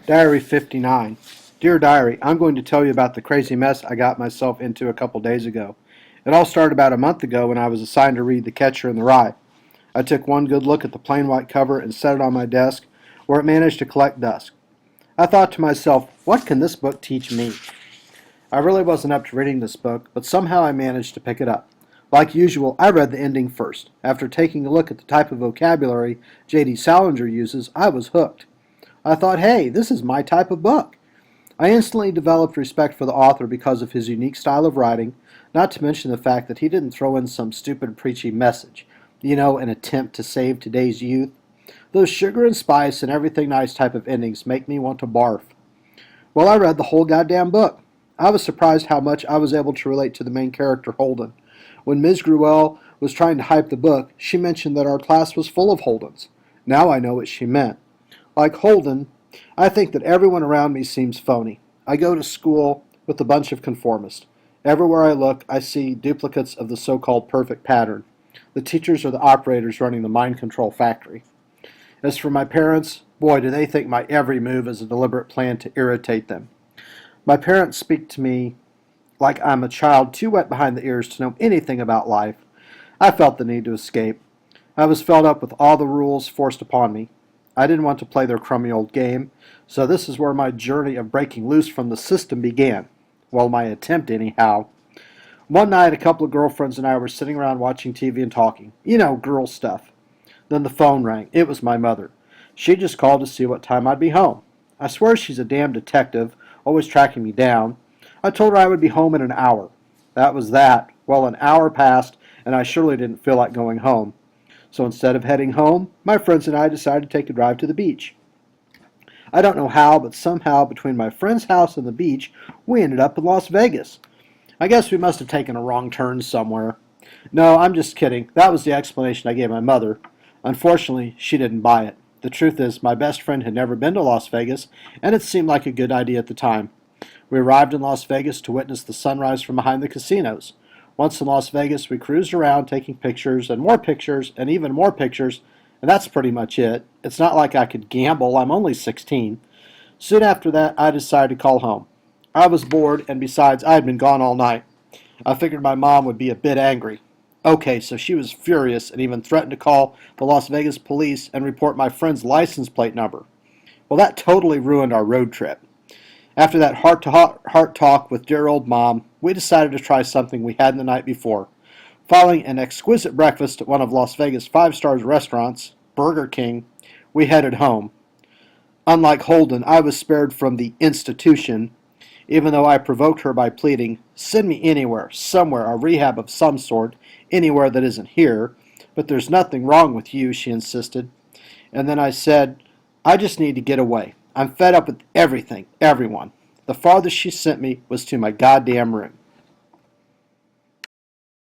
Diary 59. Dear Diary, I'm going to tell you about the crazy mess I got myself into a couple days ago. It all started about a month ago when I was assigned to read The Catcher in the Rye. I took one good look at the plain white cover and set it on my desk, where it managed to collect dust. I thought to myself, what can this book teach me? I really wasn't up to reading this book, but somehow I managed to pick it up. Like usual, I read the ending first. After taking a look at the type of vocabulary J.D. Salinger uses, I was hooked. I thought, hey, this is my type of book. I instantly developed respect for the author because of his unique style of writing, not to mention the fact that he didn't throw in some stupid preachy message, an attempt to save today's youth. Those sugar and spice and everything nice type of endings make me want to barf. Well, I read the whole goddamn book. I was surprised how much I was able to relate to the main character, Holden. When Ms. Gruelle was trying to hype the book, she mentioned that our class was full of Holdens. Now I know what she meant. Like Holden, I think that everyone around me seems phony. I go to school with a bunch of conformists. Everywhere I look, I see duplicates of the so-called perfect pattern. The teachers are the operators running the mind control factory. As for my parents, boy, do they think my every move is a deliberate plan to irritate them. My parents speak to me like I'm a child too wet behind the ears to know anything about life. I felt the need to escape. I was fed up with all the rules forced upon me. I didn't want to play their crummy old game, so this is where my journey of breaking loose from the system began. Well, my attempt, anyhow. One night, a couple of girlfriends and I were sitting around watching TV and talking. Girl stuff. Then the phone rang. It was my mother. She just called to see what time I'd be home. I swear she's a damn detective, always tracking me down. I told her I would be home in an hour. That was that. Well, an hour passed, and I surely didn't feel like going home. So instead of heading home, my friends and I decided to take a drive to the beach. I don't know how, but somehow between my friend's house and the beach, we ended up in Las Vegas. I guess we must have taken a wrong turn somewhere. No, I'm just kidding. That was the explanation I gave my mother. Unfortunately, she didn't buy it. The truth is, my best friend had never been to Las Vegas, and it seemed like a good idea at the time. We arrived in Las Vegas to witness the sunrise from behind the casinos. Once in Las Vegas, we cruised around taking pictures and even more pictures, and that's pretty much it. It's not like I could gamble. I'm only 16. Soon after that, I decided to call home. I was bored, and besides, I had been gone all night. I figured my mom would be a bit angry. Okay, so she was furious and even threatened to call the Las Vegas police and report my friend's license plate number. Well, that totally ruined our road trip. After that heart talk with dear old Mom, we decided to try something we hadn't the night before. Following an exquisite breakfast at one of Las Vegas' five-star restaurants, Burger King, we headed home. Unlike Holden, I was spared from the institution, even though I provoked her by pleading, send me anywhere, somewhere, a rehab of some sort, anywhere that isn't here. But there's nothing wrong with you, she insisted. And then I said, I just need to get away. I'm fed up with everything, everyone. The farthest she sent me was to my goddamn room.